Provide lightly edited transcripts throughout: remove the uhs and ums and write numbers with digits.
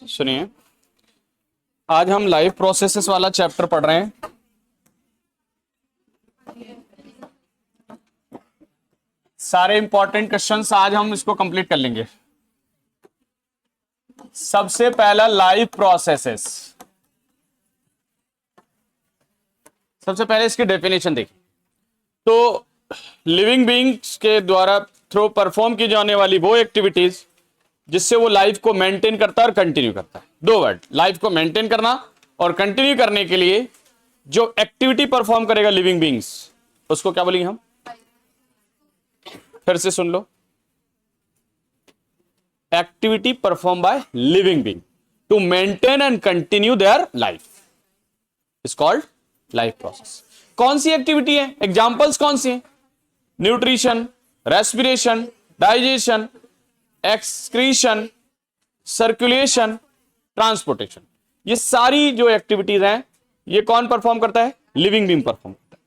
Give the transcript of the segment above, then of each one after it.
सुनिए, आज हम लाइव प्रोसेसेस वाला चैप्टर पढ़ रहे हैं। सारे इंपॉर्टेंट क्वेश्चंस आज हम इसको कंप्लीट कर लेंगे। सबसे पहला लाइव प्रोसेसेस, सबसे पहले इसकी डेफिनेशन देखिए। तो लिविंग बीइंग्स के द्वारा थ्रू परफॉर्म की जाने वाली वो एक्टिविटीज जिससे वो लाइफ को मेंटेन करता है और कंटिन्यू करता है। दो वर्ड, लाइफ को मेंटेन करना और कंटिन्यू करने के लिए जो एक्टिविटी परफॉर्म करेगा लिविंग बीइंग्स, उसको क्या बोलेंगे हम? फिर से सुन लो, activity perform by living being to maintain and continue their life is called life process. कौन सी एक्टिविटी है? एग्जांपल्स कौन सी हैं? Nutrition, respiration, digestion, excretion, circulation, transportation. ये सारी जो एक्टिविटीज हैं ये कौन परफॉर्म करता है? लिविंग बीइंग परफॉर्म करता है।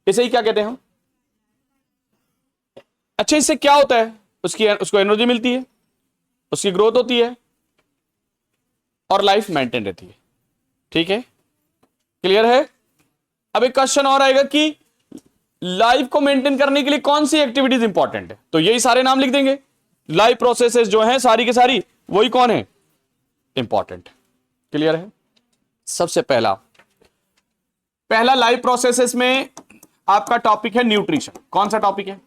इसे ही क्या कहते हैं हम? अच्छा, इससे क्या होता है? उसको एनर्जी मिलती है, उसकी ग्रोथ होती है और लाइफ मेंटेन रहती है। ठीक है, क्लियर है? अब एक क्वेश्चन और आएगा कि लाइफ को मेंटेन करने के लिए कौन सी एक्टिविटीज इंपॉर्टेंट है? तो यही सारे नाम लिख देंगे। लाइफ प्रोसेसेस जो हैं सारी की सारी वही कौन है? इंपॉर्टेंट। क्लियर है? सबसे पहला लाइफ प्रोसेसेस में आपका टॉपिक है न्यूट्रिशन। कौन सा टॉपिक है?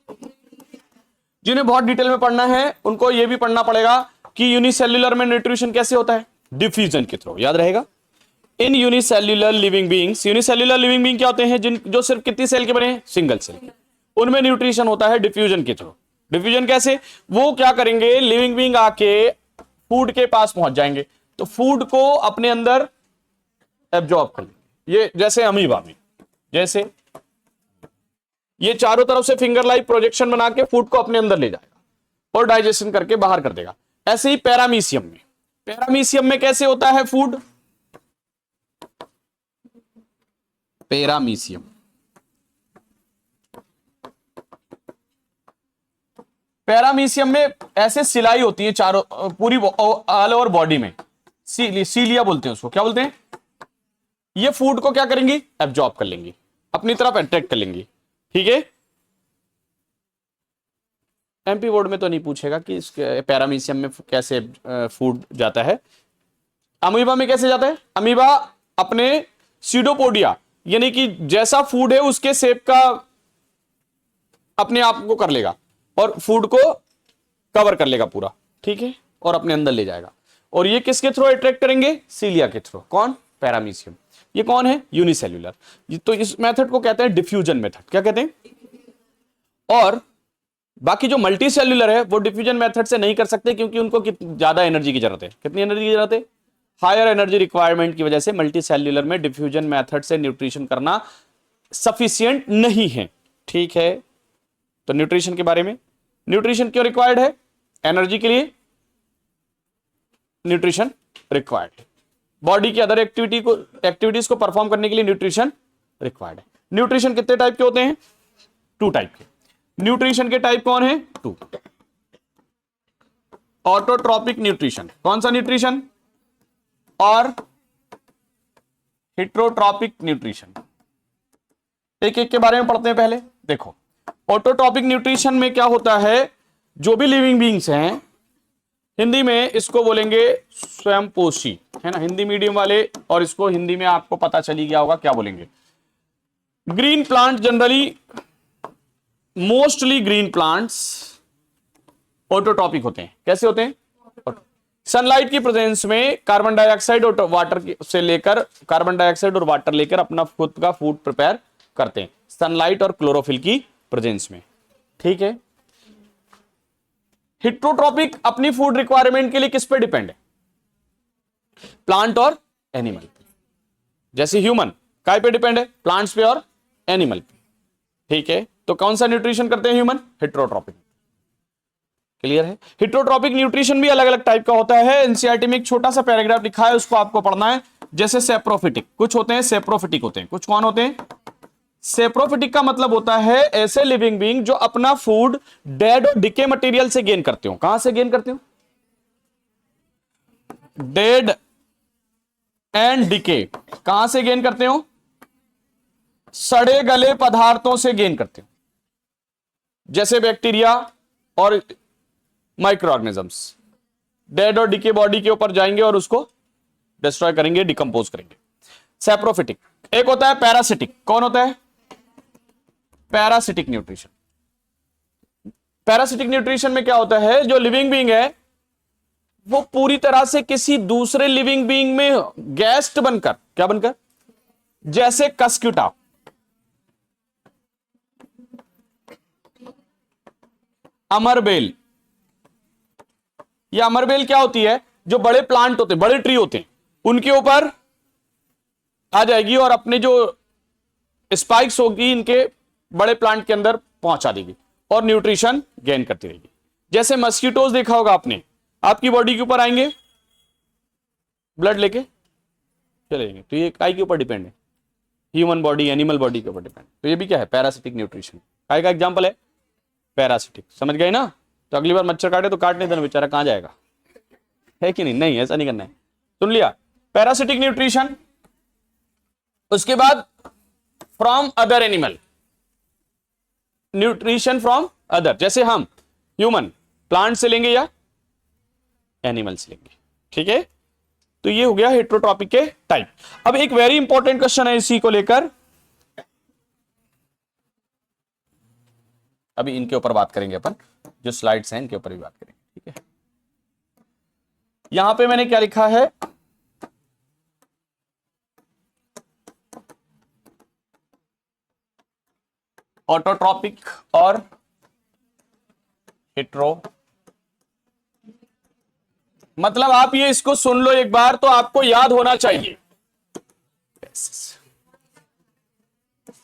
जिन्हें बहुत डिटेल में पढ़ना है उनको यह भी पढ़ना पड़ेगा कि यूनिसेल्युलर में न्यूट्रिशन कैसे होता है? डिफ्यूजन के थ्रू। याद रहेगा, in unicellular living beings, unicellular living being क्या होते हैं? जो सिर्फ कितनी सेल के बने हैं? सिंगल सेल के। उनमें न्यूट्रिशन होता है डिफ्यूजन के थ्रू। डिफ्यूजन कैसे? वो क्या करेंगे, लिविंग बीइंग आके फूड के पास पहुंच जाएंगे तो फूड को अपने अंदर एब्जॉर्ब कर लेंगे। ये जैसे अमीबा में, जैसे ये चारों तरफ से फिंगर लाइक प्रोजेक्शन बना के फूड को अपने अंदर ले जाएगा और डाइजेशन करके बाहर कर देगा। ऐसे ही पैरामीशियम में कैसे होता है फूड? पैरामीशियम में ऐसे सिलाई होती है चारों, पूरी ऑल ओवर बॉडी में। सीलिया बोलते हैं उसको। क्या बोलते हैं? ये फूड को क्या करेंगी? एब्जॉर्ब कर लेंगी, अपनी तरफ अट्रैक्ट कर लेंगी। ठीक है, एमपी बोर्ड में तो नहीं पूछेगा कि पैरामीशियम में कैसे फूड जाता है। अमीबा में कैसे जाता है? अमीबा अपने सीडोपोडिया यानी कि जैसा फूड है उसके शेप का अपने आप को कर लेगा और फूड को कवर कर लेगा पूरा। ठीक है, और अपने अंदर ले जाएगा। और ये किसके थ्रू अट्रैक्ट करेंगे? सीलिया के थ्रू। कौन? पैरामीशियम। ये कौन है? यूनिसेल्युलर। तो इस मेथड को कहते हैं डिफ्यूजन मेथड। क्या कहते हैं? और बाकी जो मल्टी सेल्युलर है वो डिफ्यूजन मेथड से नहीं कर सकते क्योंकि उनको ज्यादा एनर्जी की जरूरत है। कितनी एनर्जी की जरूरत है? हायर एनर्जी रिक्वायरमेंट की वजह से मल्टी सेल्युलर में डिफ्यूजन मेथड से न्यूट्रिशन करना सफिशिएंट नहीं है। ठीक है, तो न्यूट्रिशन के बारे में, न्यूट्रिशन क्यों रिक्वायर्ड है? एनर्जी के लिए न्यूट्रिशन रिक्वायर्ड है। बॉडी की अदर एक्टिविटीज को परफॉर्म करने के लिए न्यूट्रिशन रिक्वायर्ड है। न्यूट्रिशन कितने टाइप के होते हैं? 2 टाइप के। न्यूट्रिशन के टाइप कौन है? 2। Autotrophic nutrition. कौन सा न्यूट्रिशन? और हेटेरोट्रॉपिक न्यूट्रिशन। एक एक के बारे में पढ़ते हैं। पहले देखो, ऑटोट्रॉपिक न्यूट्रिशन में क्या होता है? जो भी लिविंग बीइंग्स हैं, हिंदी में इसको बोलेंगे स्वयंपोषी, है ना, हिंदी मीडियम वाले, और इसको हिंदी में आपको पता चली गया होगा क्या बोलेंगे। Green plant, generally mostly green plants autotrophic होते हैं। कैसे होते हैं? सनलाइट की प्रेजेंस में कार्बन डाइऑक्साइड और वाटर से लेकर कार्बन डाइऑक्साइड और वाटर लेकर अपना खुद का फूड प्रिपेयर करते हैं, सनलाइट और क्लोरोफिल की प्रेजेंस में। ठीक है, हेटेरोट्रॉपिक अपनी फूड रिक्वायरमेंट के लिए किस पे डिपेंड है? प्लांट और एनिमल पे। जैसे ह्यूमन काय पे डिपेंड है? प्लांट्स पे और एनिमल पे। ठीक है, तो कौन सा न्यूट्रिशन करते हैं ह्यूमन? हेटेरोट्रॉपिक। क्लियर है? हेटेरोट्रॉपिक न्यूट्रिशन भी अलग अलग टाइप का होता है। एनसीईआरटी में एक छोटा सा पैराग्राफ लिखा है, उसको आपको पढ़ना है। जैसे सेप्रोफिटिक, कुछ होते हैं सेप्रोफिटिक होते हैं, कुछ कौन होते हैं? सेप्रोफिटिक का मतलब होता है ऐसे लिविंग बीइंग जो अपना फूड डेड और डिके मटेरियल से गेन करते हो। कहां से गेन करते हो? डेड एंड डिके कहां से गेन करते हो? सड़े गले पदार्थों से गेन करते हो, जैसे बैक्टीरिया और माइक्रो ऑर्गेनिजम्स। डेड और डिके बॉडी के ऊपर जाएंगे और उसको डिस्ट्रॉय करेंगे, डिकम्पोज करेंगे। सैप्रोफिटिक। एक होता है पैरासिटिक। कौन होता है? Parasitic nutrition. पैरासिटिक न्यूट्रिशन में क्या होता है, जो लिविंग बीइंग है वो पूरी तरह से किसी दूसरे लिविंग बीइंग में गेस्ट बनकर, क्या बनकर, जैसे कस्क्यूटा, अमरबेल। या अमरबेल क्या होती है, जो बड़े प्लांट होते हैं, बड़े ट्री होते हैं, उनके ऊपर आ जाएगी और अपने जो स्पाइक्स होगी इनके बड़े प्लांट के अंदर पहुंचा देगी और न्यूट्रिशन गेन करती रहेगी। जैसे मस्कीटोज देखा होगा आपने, आपकी बॉडी के ऊपर आएंगे ब्लड लेके चले जाएंगे, तो ये काय के ऊपर डिपेंड है? ह्यूमन बॉडी, एनिमल बॉडी के ऊपर डिपेंड। तो ये भी क्या है? Parasitic nutrition. काय का एग्जांपल है? पैरासिटिक। समझ गए ना? तो अगली बार मच्छर काटे तो काटने देना, बेचारा कहां जाएगा, है कि नहीं? नहीं, ऐसा नहीं करना है। सुन लिया? Parasitic nutrition. उसके बाद from other animal, nutrition from other, जैसे हम ह्यूमन प्लांट से लेंगे या एनिमल से लेंगे। ठीक है, तो ये हो गया हेटेरोट्रॉपिक के टाइप। अब एक वेरी इंपॉर्टेंट क्वेश्चन है इसी को लेकर, अभी इनके ऊपर बात करेंगे अपन, जो स्लाइड्स हैं इनके ऊपर भी बात करेंगे। ठीक है, यहां पे मैंने क्या लिखा है, ऑटोट्रॉपिक और हेटेरो। मतलब आप ये इसको सुन लो एक बार तो आपको याद होना चाहिए।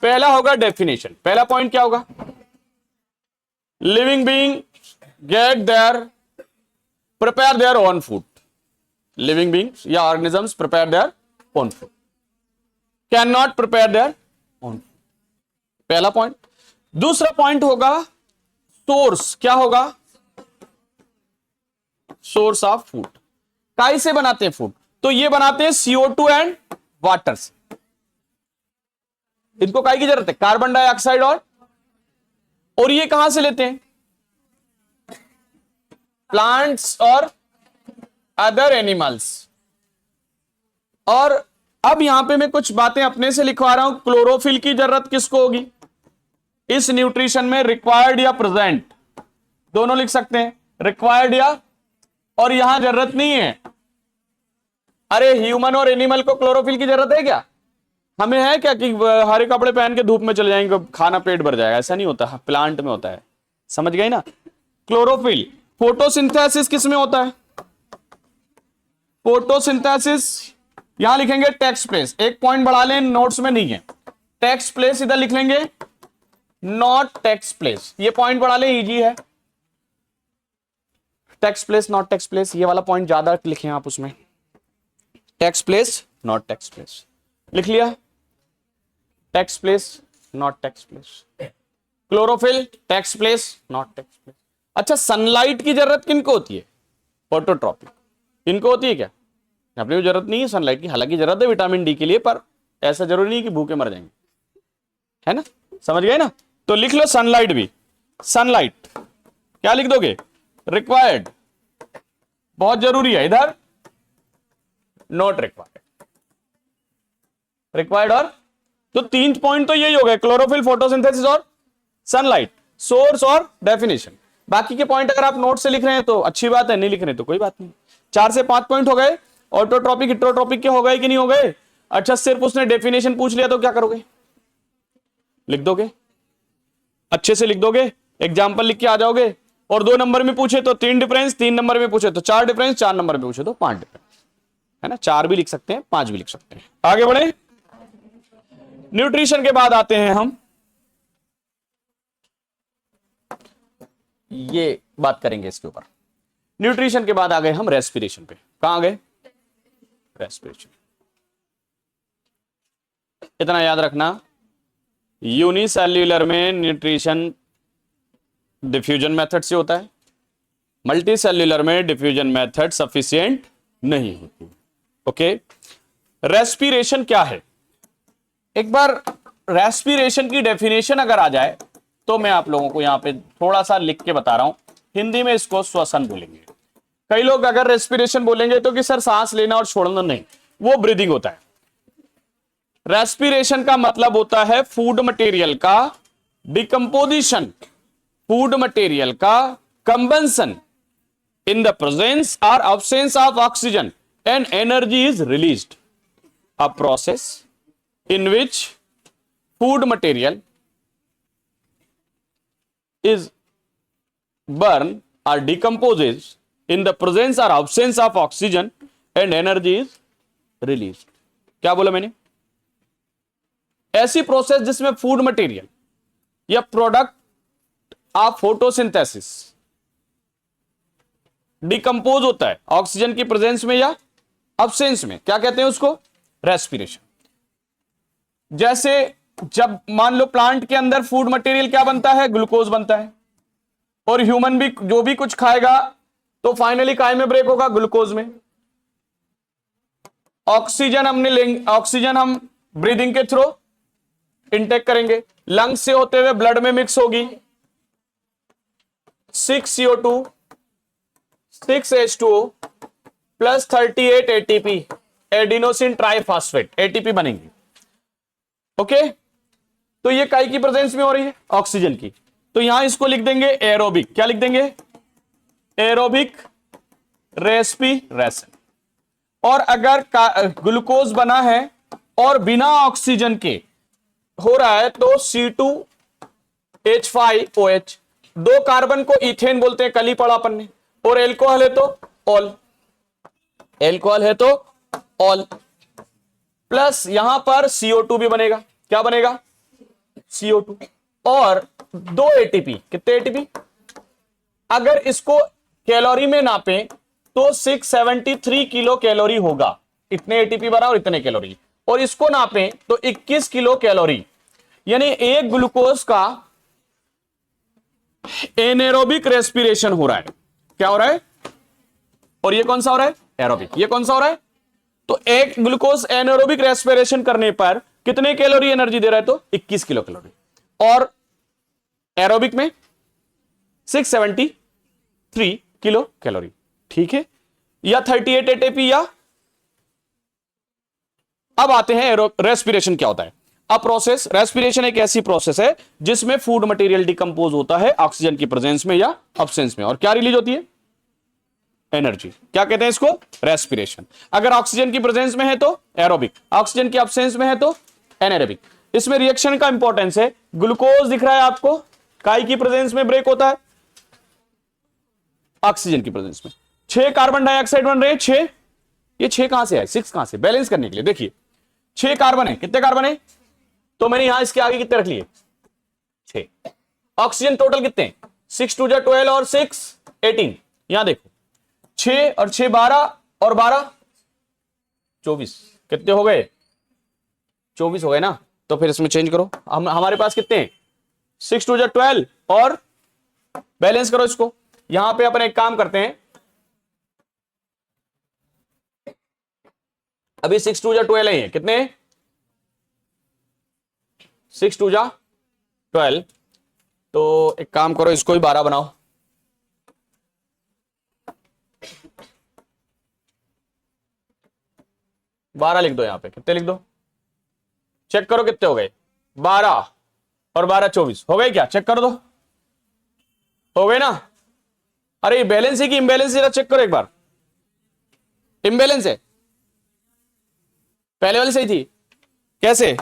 पहला होगा डेफिनेशन। पहला पॉइंट क्या होगा? Living being get their prepare their own food. Living beings या organisms prepare their own food, can not prepare their own food. पहला पॉइंट। दूसरा पॉइंट होगा सोर्स। क्या होगा? Source of food. काई से बनाते हैं फूड? तो ये बनाते हैं CO2 एंड वाटर से। इनको काई की जरूरत है? कार्बन डाइऑक्साइड और ये कहां से लेते हैं? प्लांट्स और अदर एनिमल्स। और अब यहां पे मैं कुछ बातें अपने से लिखवा रहा हूं। क्लोरोफिल की जरूरत किसको होगी इस न्यूट्रिशन में? रिक्वायर्ड या प्रेजेंट, दोनों लिख सकते हैं, रिक्वायर्ड या, और यहां जरूरत नहीं है। अरे ह्यूमन और एनिमल को क्लोरोफिल की जरूरत है क्या? हमें है क्या कि हरे कपड़े पहन के धूप में चले जाएंगे, खाना पेट भर जाएगा? ऐसा नहीं होता, प्लांट में होता है। समझ गए ना? क्लोरोफिल। फोटोसिंथेसिस किस में होता है? फोटोसिंथेसिस यहां लिखेंगे टेक्स्ट प्लेस। एक पॉइंट बढ़ा लें, नोट्स में नहीं है। टेक्स्ट प्लेस इधर लिख लेंगे, नॉट टेक्स्ट प्लेस। ये पॉइंट बढ़ा लें, इजी है। Text place not text place, ये वाला पॉइंट ज्यादा लिखें आप उसमें। Text place not text place लिख लिया। Text place not text place. Chlorophyll text place not text place. अच्छा, सनलाइट की जरूरत किनको होती है? ऑटोट्रॉपिक। इनको होती है क्या? अपने को जरूरत नहीं है सनलाइट की, हालांकि जरूरत है विटामिन डी के लिए, पर ऐसा जरूरी नहीं कि भूखे मर जाएंगे, है ना? समझ गए ना? तो लिख लो सनलाइट भी। सनलाइट क्या लिख दोगे? रिक्वायर्ड, बहुत जरूरी है। इधर नॉट रिक्वायर्ड, रिक्वायर्ड और, तो 3 पॉइंट तो यही हो गए, क्लोरोफिल, फोटोसिंथेसिस और सनलाइट, सोर्स और डेफिनेशन। बाकी के पॉइंट अगर आप नोट से लिख रहे हैं तो अच्छी बात है, नहीं लिख रहे हैं तो कोई बात नहीं। 4 से 5 पॉइंट हो गए। ऑटोट्रॉपिक हेटेरोट्रॉपिक के हो गए कि नहीं हो गए? अच्छा, सिर्फ उसने डेफिनेशन पूछ लिया तो क्या करोगे? लिख दोगे, अच्छे से लिख दोगे, एग्जाम्पल लिख के आ जाओगे। और 2 नंबर में पूछे तो 3 डिफरेंस, 3 नंबर में पूछे तो 4 डिफरेंस, 4 नंबर में पूछे तो 5 डिफरेंस, है ना? 4 भी लिख सकते हैं, 5 भी लिख सकते हैं। आगे बढ़े। न्यूट्रिशन के बाद आते हैं हम, ये बात करेंगे इसके ऊपर। न्यूट्रिशन के बाद आ गए हम रेस्पिरेशन पे। कहां गए? रेस्पिरेशन। इतना याद रखना, यूनिसेल्यूलर में न्यूट्रिशन डिफ्यूजन मेथड से होता है, मल्टी सेल्यूलर में डिफ्यूजन मेथड सफिशिएंट नहीं होती। ओके, रेस्पिरेशन क्या है? एक बार रेस्पिरेशन की डेफिनेशन अगर आ जाए तो मैं आप लोगों को यहां पे थोड़ा सा लिख के बता रहा हूं, हिंदी में इसको श्वसन बोलेंगे। कई लोग अगर रेस्पिरेशन बोलेंगे तो कि सर सांस लेना और छोड़ना, नहीं, वो ब्रीदिंग होता है। रेस्पिरेशन का मतलब होता है फूड मटेरियल का डिकम्पोजिशन, फूड मटेरियल का combustion in the presence or absence of oxygen and energy is released, a process in which food material is burned or decomposes in the presence or absence of oxygen and energy is released। क्या बोला मैंने? ऐसी process जिसमें food material या product of photosynthesis decompose होता है oxygen की presence में या अब्सेंस में, क्या कहते हैं उसको? रेस्पिरेशन। जैसे जब मान लो प्लांट के अंदर फूड मटेरियल क्या बनता है? ग्लूकोज बनता है, और ह्यूमन भी जो भी कुछ खाएगा तो फाइनली काय में ब्रेक होगा? ग्लूकोज में। ऑक्सीजन हमने लेंगे, ऑक्सीजन हम ब्रीदिंग के थ्रू इनटेक करेंगे, लंग्स से होते हुए ब्लड में मिक्स होगी, 6 CO2 6 H2O plus 38 ATP, adenosine triphosphate, ATP बनेंगी। ओके, तो ये काई की प्रेजेंस में हो रही है? ऑक्सीजन की। तो यहां इसको लिख देंगे एरोबिक। क्या लिख देंगे? Aerobic respiration. और अगर ग्लूकोज बना है और बिना ऑक्सीजन के हो रहा है तो C2H5OH, 2 कार्बन को इथेन बोलते हैं, कल ही पढ़ा अपन ने, और एल्कोहल है तो ऑल, एल्कोहल है तो ऑल, प्लस यहां पर CO2 भी बनेगा। क्या बनेगा? CO2 और 2 ATP। कितने ATP? अगर इसको कैलोरी में नापें तो 673 किलो कैलोरी होगा, इतने ATP बना और इतने कैलोरी। और इसको नापें तो 21 किलो कैलोरी, यानी एक ग्लूकोज का एनेरोबिक रेस्पिरेशन हो रहा है। क्या हो रहा है? और ये कौन सा हो रहा है? एरोबिक। ये कौन सा हो रहा है? तो एक ग्लूकोज एनेरोबिक रेस्पिरेशन करने पर कितने कैलोरी एनर्जी दे रहा है? तो 21 किलो कैलोरी, और एरोबिक में 673 किलो कैलोरी। ठीक है, या 38 ATP या। अब आते हैं रेस्पिरेशन क्या होता है। अब प्रोसेस, रेस्पिरेशन एक ऐसी प्रोसेस है जिसमें फूड मटेरियल डिकम्पोज होता है ऑक्सीजन की प्रेजेंस में या अब्सेंस में, और क्या रिलीज होती है? एनर्जी। क्या कहते हैं इसको? रेस्पिरेशन। अगर ऑक्सीजन की प्रेजेंस में है तो एरोबिक, ऑक्सीजन की अब्सेंस में है तो एनारोबिक। इसमें रिएक्शन का इंपॉर्टेंस है। ग्लूकोज दिख रहा है आपको, काय की प्रेजेंस में ब्रेक होता है? ऑक्सीजन की प्रेजेंस में। 6 कार्बन डाइऑक्साइड बन रहे हैं, 6। ये 6 कहां से आए? 6 कहां से? बैलेंस करने के लिए। देखिए 6 कार्बन है, कितने कार्बन है? तो मैंने यहां इसके आगे कितने रख लिए? 6। ऑक्सीजन टोटल कितने हैं? 6 2 जा 12 और 6 18। यहां देखो 6 और 6 12 और 12 24। कितने हो गए? 24 हो गए ना। तो फिर इसमें चेंज करो। हमारे पास कितने हैं? 6 2 जा 12 और बैलेंस करो इसको। यहां पे अपन एक काम करते हैं, अभी 6 2 जा 12 ही है। कितने? 6 2 जा 12। तो एक काम करो, इसको भी 12 बनाओ। बारह लिख दो यहां पे। कितने लिख दो? चेक करो कितने हो गए। 12 और 12 24 हो गए क्या? चेक कर दो, हो गए ना। अरे बैलेंस है कि इम्बैलेंस है? चेक करो एक बार। इम्बैलेंस है, पहले वाली सही थी। कैसे?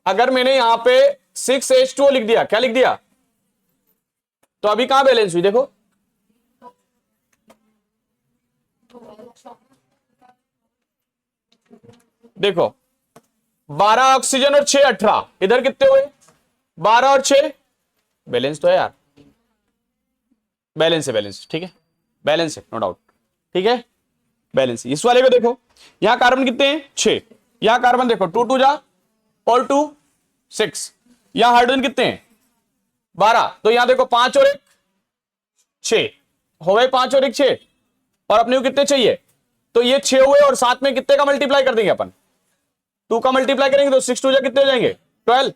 अगर मैंने यहां पे 6H2O लिख दिया, क्या लिख दिया, तो अभी कहां बैलेंस हुई? देखो देखो 12 ऑक्सीजन और 6 18, इधर कितने हुए? 12 और 6 बैलेंस तो है यार, बैलेंस है, बैलेंस ठीक है, बैलेंस है, नो डाउट, ठीक है, बैलेंस। इस वाले को देखो, यहां कार्बन कितने हैं? 6। यहां कार्बन देखो 2 2 जा और 2 6। यहां हाइड्रोजन कितने हैं? 12। तो यहां देखो 5 और 1 6 हो गए 5 और 1 6, और अपने को कितने चाहिए, तो ये 6 हुए और साथ में कितने का मल्टीप्लाई कर देंगे अपन, 2 का मल्टीप्लाई करेंगे तो 6 2 जा कितने हो जाएंगे 12,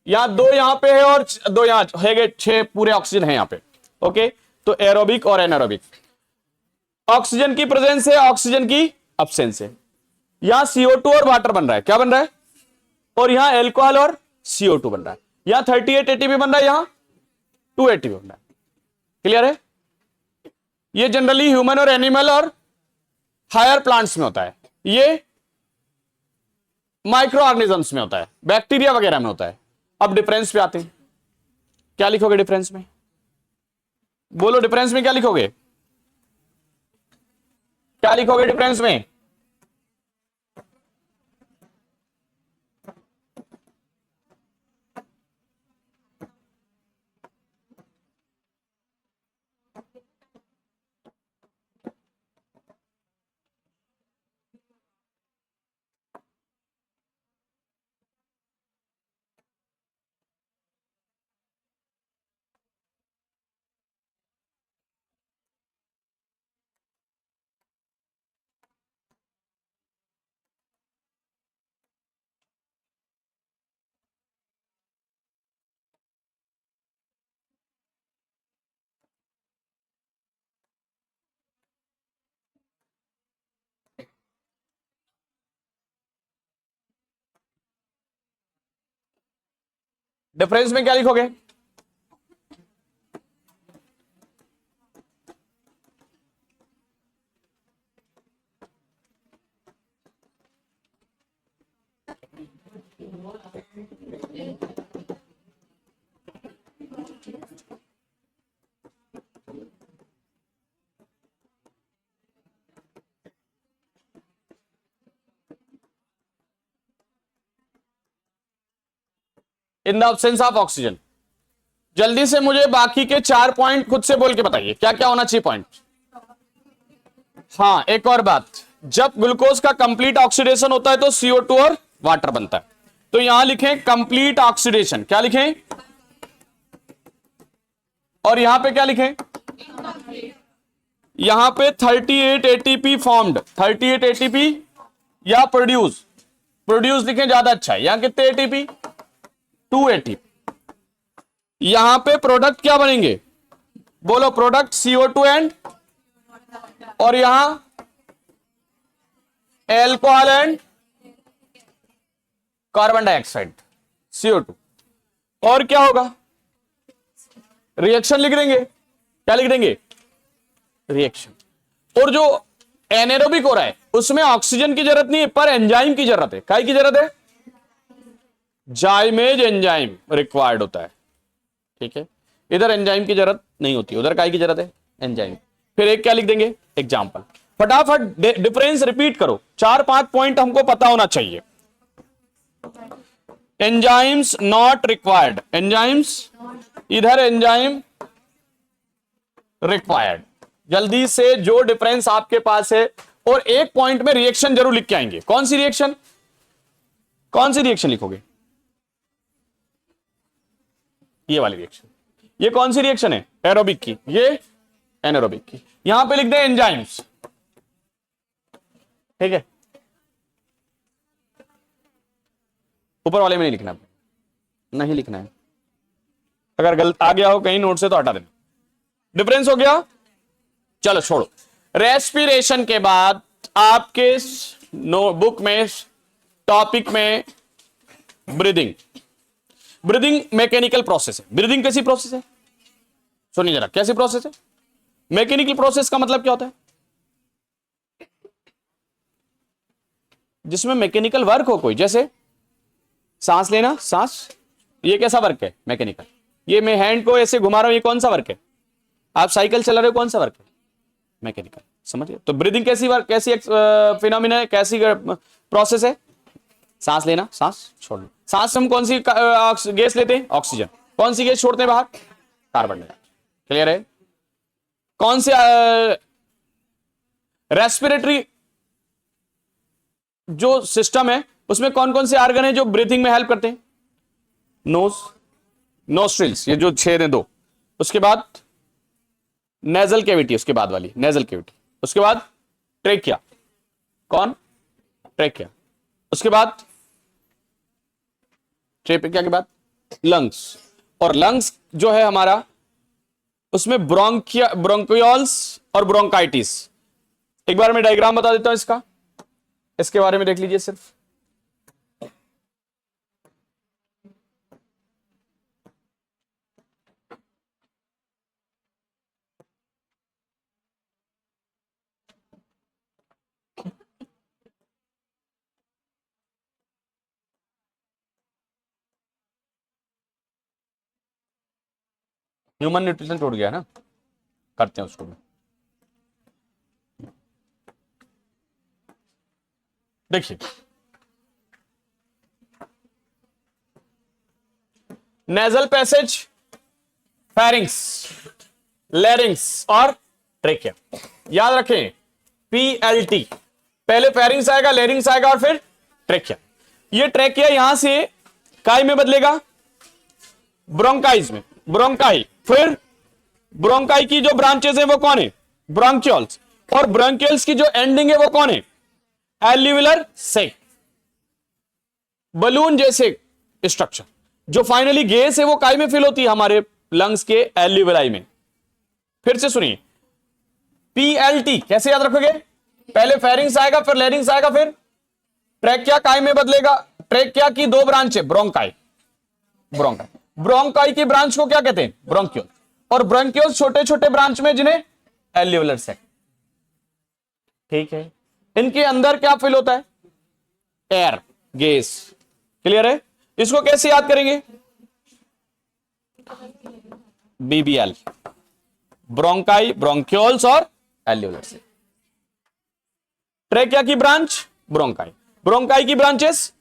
यहां 2 यहां पे है और 2 यहां है गए 6 पूरे ऑक्सीजन है यहां पे। ओके, तो एरोबिक और एनारोबिक, ऑक्सीजन की प्रेजेंस है, ऑक्सीजन की अब्सेंस है। यहां CO2 और वाटर बन रहा है, क्या बन रहा है, और यहां एल्कोहल और CO2 बन रहा है। यहां 38 ATP बन रहा है, यहां 2 ATP बन रहा है। क्लियर है? ये जनरली ह्यूमन और एनिमल और हायर प्लांट्स में होता है, ये माइक्रो ऑर्गेनिजम्स में होता है, बैक्टीरिया वगैरह में होता है। अब डिफरेंस पे आते हैं, क्या लिखोगे डिफरेंस में, बोलो डिफरेंस में क्या लिखोगे, क्या लिखोगे डिफरेंस में, डिफरेंस में क्या लिखोगे, in the absence of oxygen. जल्दी से मुझे बाकी के 4 पॉइंट खुद से बोल के बताइए, क्या क्या होना चाहिए पॉइंट। हाँ, एक और बात, जब ग्लूकोज का कंप्लीट ऑक्सीडेशन होता है तो CO2 और वाटर बनता है, तो यहां लिखें कंप्लीट ऑक्सीडेशन, क्या लिखें, और यहां पे क्या लिखें, यहां पे 38 ATP फॉर्म्ड, 38 ATP या प्रोड्यूस लिखें ज्यादा अच्छा है। यहां कितने ATP, 2 ATP। यहां पे प्रोडक्ट क्या बनेंगे, बोलो प्रोडक्ट CO2 एंड, और यहां alcohol and carbon dioxide CO2। और क्या होगा, रिएक्शन लिख देंगे, क्या लिख देंगे, रिएक्शन। और जो एनारोबिक हो रहा है उसमें ऑक्सीजन की जरूरत नहीं है, पर एंजाइम की जरूरत है, काय की जरूरत है, जाइमेज एंजाइम रिक्वायर्ड होता है। ठीक है, इधर एंजाइम की जरूरत नहीं होती, उधर काय की जरूरत है, एंजाइम। फिर एक क्या लिख देंगे, एग्जाम्पल। फटाफट डिफरेंस रिपीट करो, 4-5 पॉइंट हमको पता होना चाहिए। एंजाइम्स नॉट रिक्वायर्ड, एंजाइम्स, इधर एंजाइम रिक्वायर्ड। जल्दी से जो डिफरेंस आपके पास है, और एक पॉइंट में रिएक्शन जरूर लिख के आएंगे। कौन सी रिएक्शन, कौन सी रिएक्शन लिखोगे, ये वाली रिएक्शन। ये कौन सी रिएक्शन है, एरोबिक की, ये एनारोबिक की। यहां पे लिख दें एंजाइम्स, ठीक है, ऊपर वाले में नहीं लिखना, नहीं लिखना है। अगर गलत आ गया हो कहीं नोट से तो हटा देना। डिफरेंस हो गया, चलो छोड़ो। रेस्पिरेशन के बाद आपके बुक में टॉपिक में ब्रीदिंग, ब्रीदिंग मैकेनिकल प्रोसेस है। ब्रीदिंग कैसी प्रोसेस है, सुनिए जरा, कैसी प्रोसेस है। मैकेनिकल प्रोसेस का मतलब क्या होता है, जिसमें मैकेनिकल वर्क हो कोई, जैसे सांस लेना, सांस, ये कैसा वर्क है, मैकेनिकल। ये मैं हैंड को ऐसे घुमा रहा हूं, ये कौन सा वर्क है, आप साइकिल चला रहे हो, कौन सा वर्क है, मैकेनिकल। समझिए, तो ब्रीदिंग कैसी वर्क, कैसी फिनोमिना है, कैसी प्रोसेस है, सांस लेना, सांस छोड़ना। सांस से हम कौन सी गैस लेते हैं, ऑक्सीजन। कौन सी गैस छोड़ते हैं बाहर, कार्बन डाइऑक्साइड। क्लियर है। कौन से रेस्पिरेटरी जो सिस्टम है उसमें कौन कौन से आर्गन है जो ब्रीथिंग में हेल्प करते हैं, नोज, नोस्ट्रिल्स, ये जो छेद है 2, उसके बाद नेजल कैविटी, उसके बाद वाली नेजल कैविटी, उसके बाद ट्रेकिया, कौन, ट्रेकिया, उसके बाद ट्रेकिया के बाद लंग्स, और लंग्स जो है हमारा उसमें ब्रोंकियोल्स और ब्रोंकाइटिस। एक बार मैं डायग्राम बता देता हूं इसका, इसके बारे में देख लीजिए सिर्फ। ह्यूमन न्यूट्रिशन टूट गया ना, करते हैं उसको भी। देखिए नेजल पैसेज, फेरिंग्स, लैरिंग्स और ट्रेकिया। याद रखें PLT, पहले फेरिंग्स आएगा, लैरिंग्स आएगा और फिर ट्रेकिया। ये ट्रेकिया यहां से काय में बदलेगा, ब्रोंकाइज में, ब्रोंकाई, फिर ब्रोंकाई की जो ब्रांचेस है वो कौन है, ब्रोंकियोल्स, और ब्रोंकियोल्स की जो एंडिंग है वो कौन है, एल्यूविलर सेक, बलून जैसे स्ट्रक्चर। जो फाइनली गैस है वो काय में फिल होती है, हमारे लंग्स के एल्यूविलाई में। फिर से सुनिए, PLT कैसे याद रखोगे, पहले फेरिंग्स आएगा, फिर लैरिंग्स आएगा, फिर ट्रेकिया काय में बदलेगा। ट्रेकिया की दो ब्रांच है, ब्रोंकाई, ब्रोंकाई, ब्रोंकाई की ब्रांच को क्या कहते हैं, ब्रोंकियोल, और ब्रोंकियोल छोटे छोटे ब्रांच में जिन्हें एल्यूविलर सेक। ठीक है, इनके अंदर क्या फिल होता है, एयर, गैस। क्लियर है, इसको कैसे याद करेंगे, BBL, ब्रोंकाई, ब्रोंकियोल्स और एल्यूविलर सेक। ट्रेकिया की ब्रांच ब्रोंकाई, ब्रोंकाई की ब्रांचेस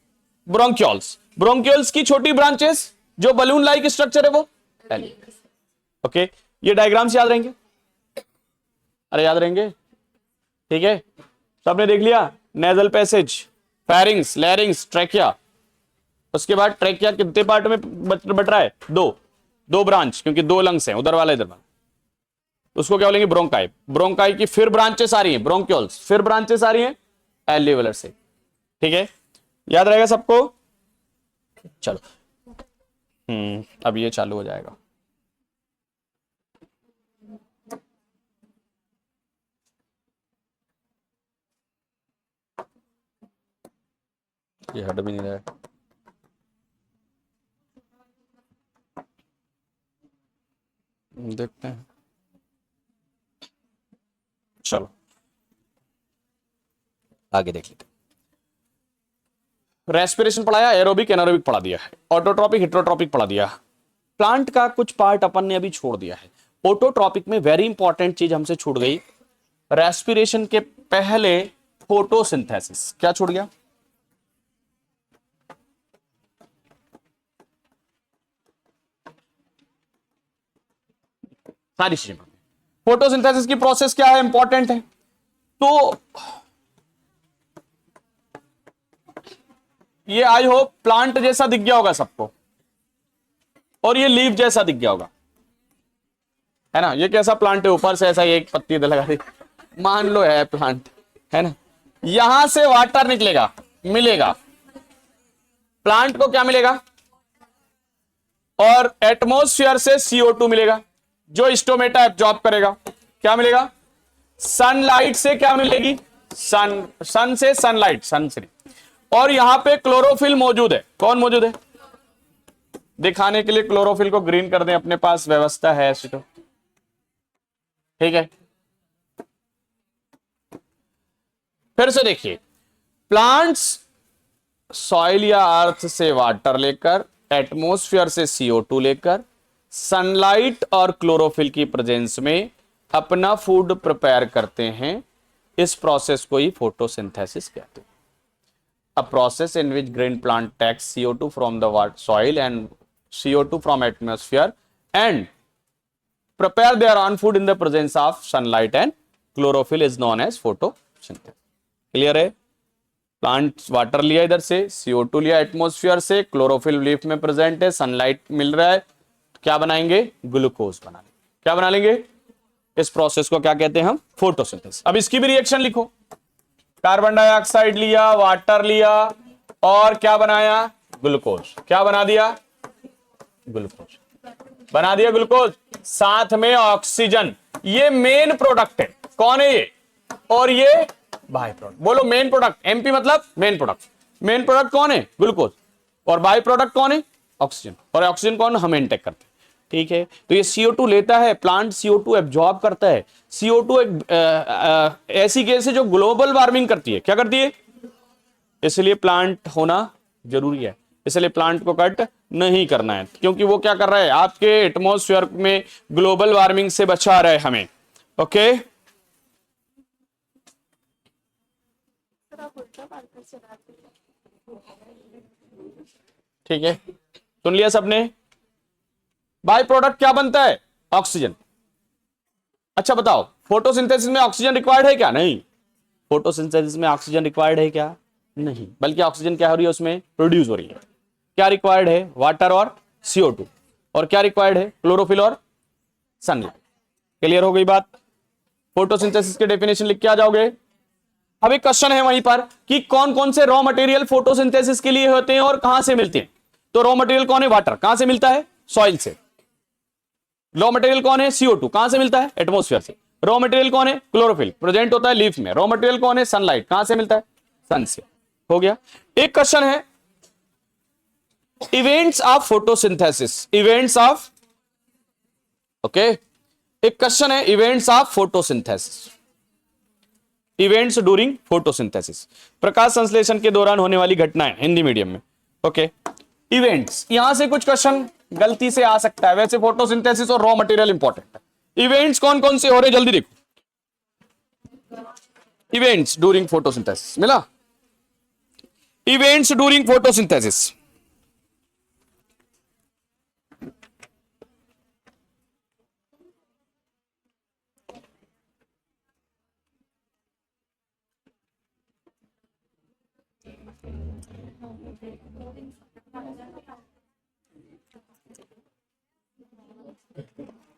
ब्रोंकियोल्स, ब्रोंकियोल्स की छोटी ब्रांचेस जो बलून लाइक स्ट्रक्चर है वो एल्यूविलर। ओके, ये डायग्राम्स याद रहेंगे, अरे याद रहेंगे, ठीक है, सबने देख लिया, नेजल पैसेज, फेरिंग्स, लैरिंग्स, ट्रेकिया। उसके बाद ट्रेकिया कितने पार्ट में बट रहा है, दो ब्रांच, क्योंकि दो लंग्स हैं, उधर वाला इधर वाला, उसको क्या बोलेंगे, ब्रोंकाई। ब्रोंकाई की फिर ब्रांचेस आ रही हैं, ब्रोंकियोल्स, फिर ब्रांचेस आ रही हैं एल्यूविलर से। ठीक है, याद रहेगा सबको। चलो अब ये चालू हो जाएगा। ये हट भी नहीं रहा है, देखते हैं। चलो आगे देख लेते हैं। रेस्पिरेशन पढ़ाया, एरोबिक एनारोबिक पढ़ा दिया है, ऑटोट्रॉपिक हेटेरोट्रॉपिक पढ़ा दिया। प्लांट का कुछ पार्ट अपन ने अभी छोड़ दिया है। ऑटोट्रॉपिक में वेरी इंपॉर्टेंट चीज हमसे छूट गई, रेस्पिरेशन के पहले फोटोसिंथेसिस। क्या छूट गया, सारी चीजें। फोटोसिंथेसिस की प्रोसेस क्या है, इंपॉर्टेंट है। तो ये आई होप प्लांट जैसा दिख गया होगा सबको, और ये लीफ जैसा दिख गया होगा, है ना। ये कैसा प्लांट है, ऊपर से ऐसा एक पत्ती लगा दी, मान लो है प्लांट, है ना। यहां से वाटर निकलेगा, मिलेगा, प्लांट को क्या मिलेगा, और एटमॉस्फेयर से CO2 मिलेगा, जो स्टोमेटा एब्जॉर्ब करेगा। क्या मिलेगा, सनलाइट से क्या मिलेगी, सन से सनलाइट, सन से। और यहां पे क्लोरोफिल मौजूद है। कौन मौजूद है, दिखाने के लिए क्लोरोफिल को ग्रीन कर दें, अपने पास व्यवस्था है ऐसी तो, ठीक है। फिर से देखिए, प्लांट्स सॉइल या अर्थ से वाटर लेकर, एटमॉस्फेयर से CO2 लेकर, सनलाइट और क्लोरोफिल की प्रेजेंस में अपना फूड प्रिपेयर करते हैं। इस प्रोसेस को ही फोटोसिंथेसिस कहते हैं। A process in which green plant takes CO2 from the soil and CO2 from atmosphere and prepare their own food in the presence of sunlight and chlorophyll is known as photosynthesis. Clear है, plant water लिया इधर से, CO2 लिया atmosphere से, chlorophyll leaf में present है, sunlight मिल रहा है, क्या बनाएंगे, ग्लूकोज बना लेंगे। क्या बना लेंगे, इस प्रोसेस को क्या कहते हैं हम? फोटोसिंथेसिस। अब इसकी भी रिएक्शन लिखो। कार्बन डाइऑक्साइड लिया, वाटर लिया और क्या बनाया? ग्लूकोज। क्या बना दिया? ग्लूकोज बना दिया, ग्लूकोज। साथ में ऑक्सीजन। ये मेन प्रोडक्ट है। कौन है ये? और ये बाय प्रोडक्ट। बोलो मेन प्रोडक्ट। एमपी मतलब मेन प्रोडक्ट। मेन प्रोडक्ट कौन है? ग्लूकोज। और बाय प्रोडक्ट कौन है? ऑक्सीजन। और ऑक्सीजन कौन? हम इनटेक करते हैं। ठीक है, तो ये CO2 लेता है, प्लांट CO2 एब्जॉर्ब करता है। CO2 एक ऐसी गैस है जो ग्लोबल वार्मिंग करती है। क्या करती है? इसलिए प्लांट होना जरूरी है। इसलिए प्लांट को कट नहीं करना है, क्योंकि वो क्या कर रहा है? आपके एटमॉस्फेयर में ग्लोबल वार्मिंग से बचा रहा है हमें। ओके, ठीक है, सुन लिया सबने? बाय प्रोडक्ट क्या बनता है? ऑक्सीजन। अच्छा बताओ, फोटोसिंथेसिस में ऑक्सीजन रिक्वायर्ड है क्या? नहीं। फोटोसिंथेसिस में ऑक्सीजन रिक्वायर्ड है क्या? नहीं। बल्कि ऑक्सीजन क्या हो रही है? उसमें प्रोड्यूस हो रही है। क्या रिक्वायर्ड है? वाटर और CO2। और क्या रिक्वायर्ड है? क्लोरोफिल और सनलाइट। क्लियर हो गई बात? फोटोसिंथेसिस के डेफिनेशन लिख के आ जाओगे। अब एक क्वेश्चन है वहीं पर कि कौन कौन से रॉ मटेरियल फोटोसिंथेसिस के लिए होते हैं और कहां से मिलते हैं। तो रॉ मटेरियल कौन है? वाटर। कहां से मिलता है? सॉइल से। रॉ मटेरियल कौन है? CO2। कहां से मिलता है? एटमॉस्फेयर से। रॉ मटेरियल कौन है? क्लोरोफिल, प्रेजेंट होता है लीफ में। रॉ मटेरियल कौन है? सनलाइट। कहां से मिलता है? सन से। हो गया। एक क्वेश्चन है, events of photosynthesis. Events of, okay, एक क्वेश्चन है, events of photosynthesis. Events during photosynthesis, प्रकाश संश्लेषण के दौरान होने वाली घटनाएं, हिंदी मीडियम में। ओके, इवेंट्स, यहां से कुछ क्वेश्चन गलती से आ सकता है। वैसे फोटोसिंथेसिस और रॉ मटेरियल इंपॉर्टेंट है। इवेंट्स कौन कौन से हो रहे, जल्दी देखो। इवेंट्स ड्यूरिंग फोटोसिंथेसिस मिला? इवेंट्स ड्यूरिंग फोटोसिंथेसिस,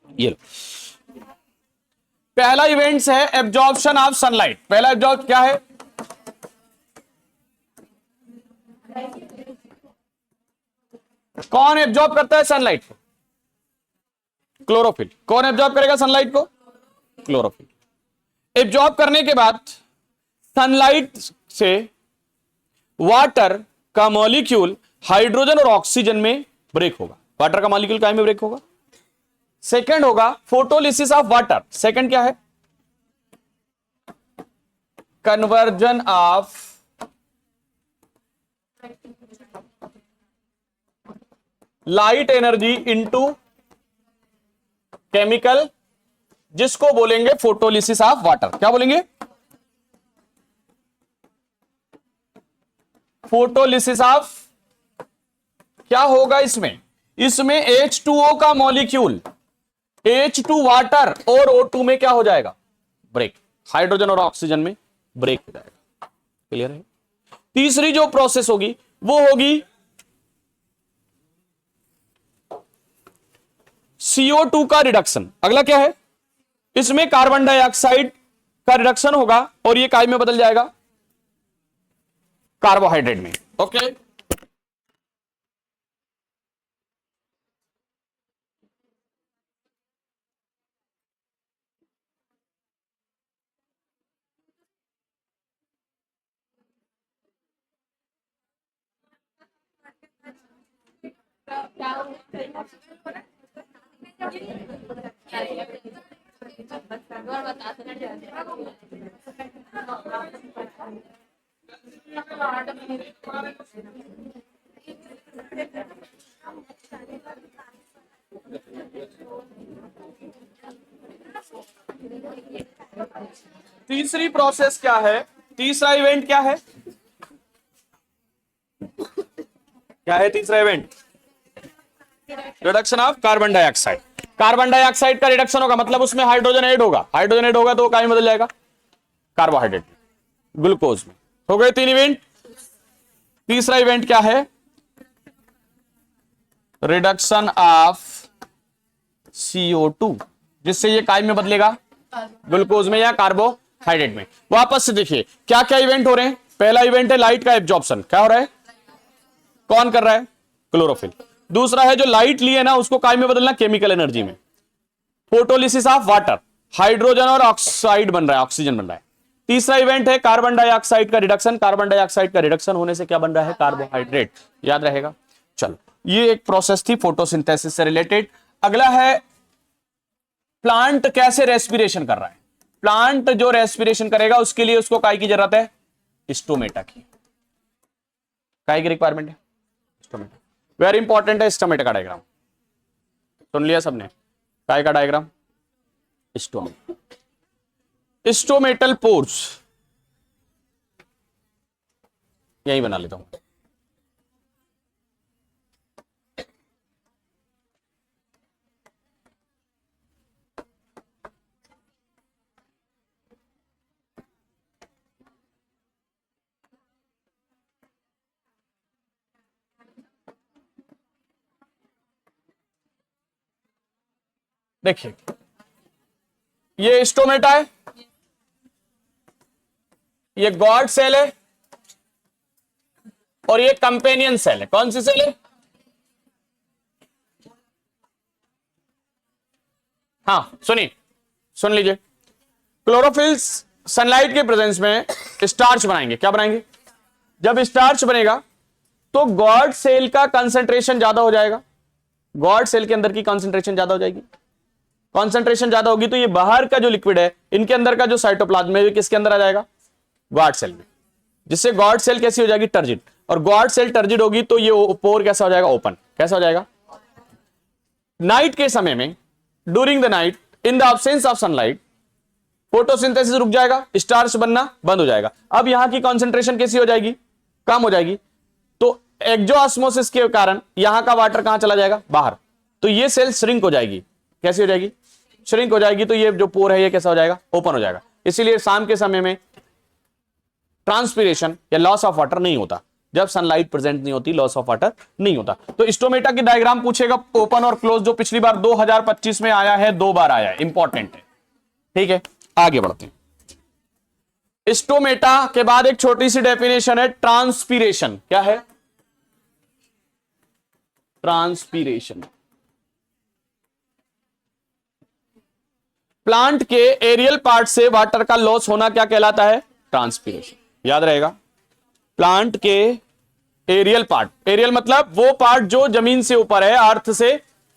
ये लो। पहला इवेंट्स है एब्जॉर्प्शन ऑफ सनलाइट। पहला एब्जॉर्ब क्या है? कौन एब्जॉर्ब करता है सनलाइट को? क्लोरोफिल। कौन एब्जॉर्ब करेगा सनलाइट को? क्लोरोफिल। एब्जॉर्ब करने के बाद सनलाइट से वाटर का मॉलिक्यूल हाइड्रोजन और ऑक्सीजन में ब्रेक होगा। वाटर का मॉलिक्यूल काय में ब्रेक होगा? सेकंड होगा फोटोलिसिस ऑफ वाटर। सेकंड क्या है? Conversion of light energy into chemical, जिसको बोलेंगे फोटोलिसिस ऑफ वाटर। क्या बोलेंगे? फोटोलिसिस ऑफ, क्या होगा इसमें? इसमें H2O का मॉलिक्यूल H2 वाटर और O2 में क्या हो जाएगा? ब्रेक। हाइड्रोजन और ऑक्सीजन में ब्रेक हो जाएगा। क्लियर है? तीसरी जो प्रोसेस होगी वो होगी CO2 का रिडक्शन। अगला क्या है? इसमें कार्बन डाइऑक्साइड का रिडक्शन होगा और ये काय में बदल जाएगा? कार्बोहाइड्रेट में। ओके, तीसरी प्रोसेस क्या है? तीसरा इवेंट क्या है? क्या है तीसरा event? Reduction of carbon dioxide. Carbon dioxide का रिडक्शन होगा, मतलब उसमें हाइड्रोजन ऐड होगा। हाइड्रोजन ऐड होगा तो काय में बदल जाएगा? कार्बोहाइड्रेट, ग्लूकोज में। हो गए तीन इवेंट। तीसरा इवेंट क्या है? रिडक्शन ऑफ CO2, जिससे ये काय में बदलेगा? ग्लूकोज में या कार्बोहाइड्रेट में। वापस से देखिए क्या क्या इवेंट हो रहे हैं। पहला इवेंट है लाइट का एब्जॉर्प्शन, क्या हो रहा है, कौन कर रहा है, क्लोरोफिल। दूसरा है जो लाइट लिए ना उसको काय में बदलना, केमिकल एनर्जी में, फोटोलिसिस ऑफ वाटर, हाइड्रोजन और ऑक्साइड बन रहा है, ऑक्सीजन बन रहा है। तीसरा इवेंट है कार्बन डाइऑक्साइड का रिडक्शन, कार्बन डाइऑक्साइड का रिडक्शन होने से क्या बन रहा है, कार्बोहाइड्रेट, याद रहेगा। चलो ये एक प्रोसेस थी फोटोसिंथेसिस से रिलेटेड। अगला है प्लांट कैसे रेस्पिरेशन कर रहा है। प्लांट जो रेस्पिरेशन करेगा उसके लिए उसको काय की जरूरत है, स्टोमेटा की। काय की रिक्वायरमेंट है, स्टोमेटा। वेरी इंपॉर्टेंट है स्टोमेटा का डायग्राम, सुन लिया सबने, काय का डायग्राम, स्टोमेटा। स्टोमेटल पोर्स यही बना लेता हूं। देखिए ये स्टोमेटा है, ये गॉड सेल है और ये कंपेनियन सेल है। कौन सी सेल है, हाँ सुनिए, सुन लीजिए। क्लोरोफिल्स सनलाइट के प्रेजेंस में स्टार्च बनाएंगे। क्या बनाएंगे, जब स्टार्च बनेगा तो गॉड सेल का कंसंट्रेशन ज्यादा हो जाएगा, गॉड सेल के अंदर की कंसंट्रेशन ज्यादा हो जाएगी। कंसंट्रेशन ज्यादा होगी तो ये बाहर का जो लिक्विड है, इनके अंदर का जो साइटोप्लाज्म है, किसके अंदर आ जाएगा, गॉड सेल में, जिससे गॉड सेल कैसी हो जाएगी, टर्जिड। और गॉड सेल टर्जिड होगी तो ये पोर कैसा हो जाएगा, ओपन। कैसा हो जाएगा, नाइट के समय में, during the night, in the absence of sunlight, photosynthesis रुक जाएगा, स्टार्च बनना बंद हो जाएगा। अब यहां की कंसंट्रेशन कैसी हो जाएगी, कम हो जाएगी। तो एक्सोऑस्मोसिस के कारण यहां का वाटर कहां चला जाएगा, बाहर। तो ये सेल श्रिंक हो जाएगी, कैसी हो जाएगी, श्रिंक हो जाएगी। तो ये जो पोर है ये कैसा हो जाएगा, ओपन हो जाएगा। इसीलिए शाम के समय में ट्रांसपीरेशन या लॉस ऑफ वाटर नहीं होता, जब सनलाइट प्रेजेंट नहीं होती लॉस ऑफ वाटर नहीं होता। तो स्टोमेटा की डायग्राम पूछेगा, ओपन और क्लोज, जो पिछली बार 2025 में आया है, 2 बार आया है, इंपॉर्टेंट है। ठीक है, आगे बढ़ते हैं। स्टोमेटा के बाद एक छोटी सी डेफिनेशन है, ट्रांसपीरेशन। क्या है, ट्रांसपीरेशन। प्लांट के एरियल पार्ट से वाटर का लॉस होना क्या कहलाता है, ट्रांसपीरेशन। याद रहेगा, प्लांट के एरियल पार्ट, एरियल मतलब वो पार्ट जो जमीन से ऊपर है, अर्थ से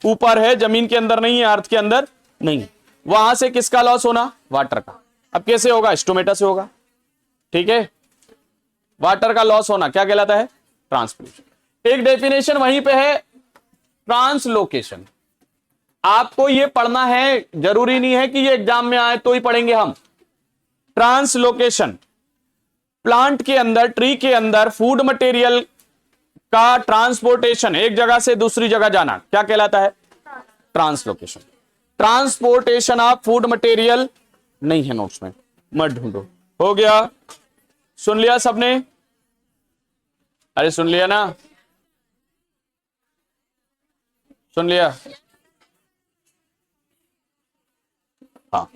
ऊपर है, जमीन के अंदर नहीं है, अर्थ के अंदर नहीं, वहां से किसका लॉस होना, वाटर का। अब कैसे होगा, स्टोमेटा से होगा। ठीक है, वाटर का लॉस होना क्या कहलाता है, ट्रांसपीरेशन। एक डेफिनेशन वहीं पे है, ट्रांसलोकेशन। आपको ये पढ़ना है, जरूरी नहीं है कि ये एग्जाम में आए तो ही पढ़ेंगे हम। ट्रांसलोकेशन, प्लांट के अंदर, ट्री के अंदर फूड मटेरियल का ट्रांसपोर्टेशन, एक जगह से दूसरी जगह जाना, क्या कहलाता है, translocation. Transportation of food material नहीं है नोट्स में, मत ढूंढो। हो गया, सुन लिया सबने, अरे सुन लिया ना, सुन लिया, हाँ।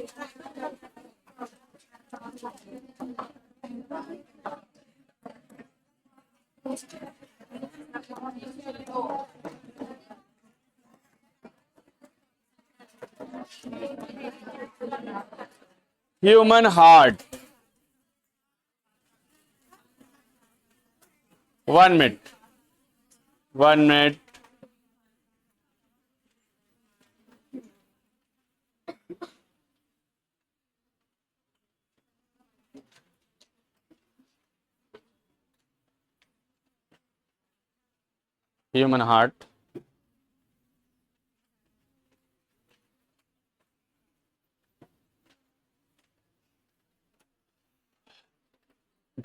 Human heart, 1 minute, 1 minute. Human heart,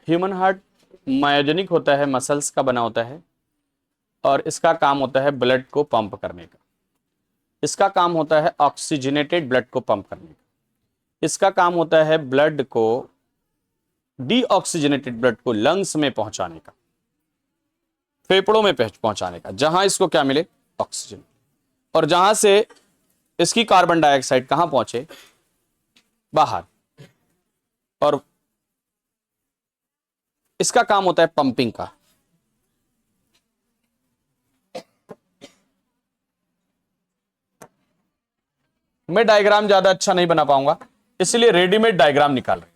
human heart myogenic होता है, मसल्स का बना होता है, और इसका काम होता है ब्लड को पंप करने का। इसका काम होता है ऑक्सीजनेटेड ब्लड को पंप करने का। इसका काम होता है ब्लड को, डीऑक्सीजनेटेड ब्लड को लंग्स में पहुंचाने का, फेफड़ों में पहुंचाने का, जहां इसको क्या मिले, ऑक्सीजन। और जहां से इसकी कार्बन डाइऑक्साइड कहां पहुंचे, बाहर, और इसका काम होता है पंपिंग का। मैं डायग्राम ज्यादा अच्छा नहीं बना पाऊंगा, इसलिए रेडीमेड डायग्राम निकाल रहे हैं।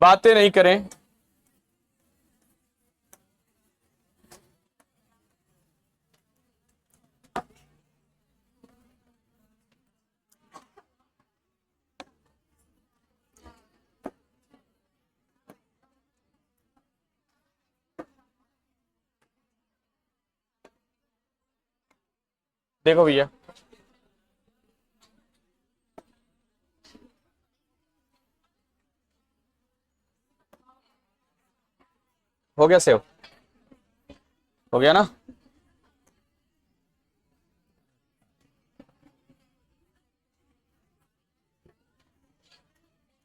बातें नहीं करें, देखो भैया, हो गया सेव, हो गया ना।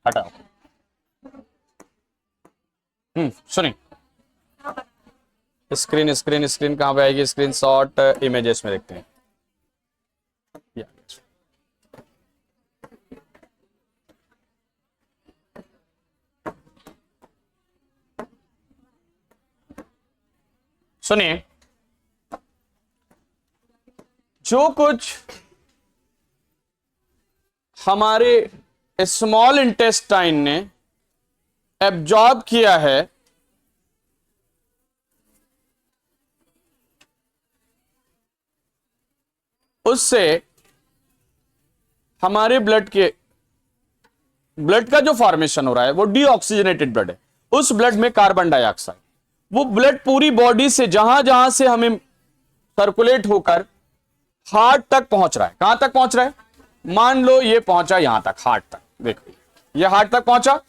हटाओ। सुनिए, स्क्रीन स्क्रीन स्क्रीन कहां पे आएगी? स्क्रीन शॉट इमेजेस में देखते हैं। सुनिए, जो कुछ हमारे स्मॉल इंटेस्टाइन ने एब्जॉर्ब किया है, उससे हमारे ब्लड का जो फॉर्मेशन हो रहा है वो डीऑक्सीजनेटेड ब्लड है। उस ब्लड में कार्बन डाइऑक्साइड, वो ब्लड पूरी बॉडी से जहां जहां से हमें सर्कुलेट होकर हार्ट तक पहुंच रहा है। कहां तक पहुंच रहा है? मान लो ये पहुंचा यहां तक, हार्ट तक। देखो, ये हार्ट तक पहुंचा,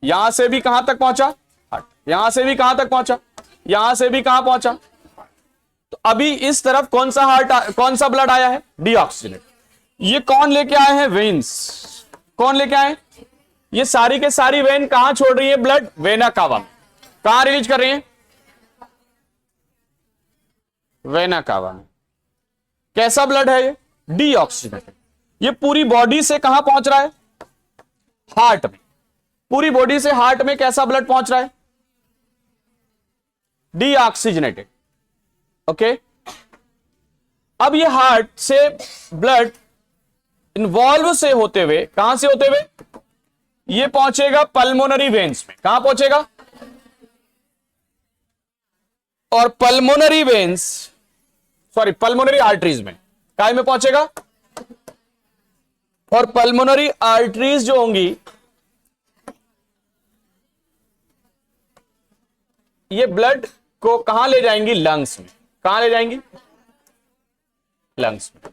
यहां से भी कहां तक पहुंचा? हार्ट। यहां से भी कहां तक पहुंचा? यहां से भी कहां पहुंचा? तो अभी इस तरफ कौन सा ब्लड आया है? डीऑक्सीजनेट। ये कौन लेके आए हैं? वेन्स। कौन लेके आए? ये सारी के सारी वेन कहां छोड़ रही है ब्लड? वेना कावा में। कहां रिलीज कर रही है? वेना कावा में। कैसा ब्लड है ये? डीऑक्सीजनेटेड। ये पूरी बॉडी से कहां पहुंच रहा है? हार्ट में। पूरी बॉडी से हार्ट में कैसा ब्लड पहुंच रहा है? डीऑक्सीजनेटेड। ओके। अब ये हार्ट से ब्लड इन्वॉल्व से होते हुए, कहां से होते हुए? ये पहुंचेगा पल्मोनरी वेन्स में। कहां पहुंचेगा? और pulmonary veins, sorry pulmonary arteries में। काय में पहुंचेगा? और पल्मोनरी आर्टरीज जो होंगी, ये ब्लड को कहां ले जाएंगी? लंग्स में। कहां ले जाएंगी? लंग्स में।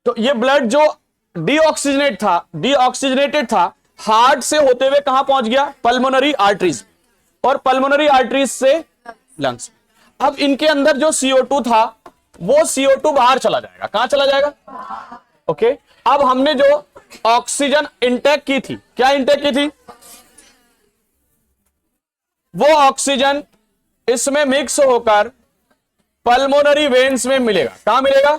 तो ये ब्लड जो डीऑक्सीजनेटेड था, हार्ट से होते हुए कहां पहुंच गया? पल्मोनरी आर्टरीज, और पल्मोनरी आर्टरीज से लंग्स में। अब इनके अंदर जो CO2 था, वो CO2 बाहर चला जाएगा। कहां चला जाएगा? ओके। अब हमने जो ऑक्सीजन इंटेक की थी, क्या इंटेक की थी? वो ऑक्सीजन इसमें मिक्स होकर पल्मोनरी वेन्स में मिलेगा। कहां मिलेगा?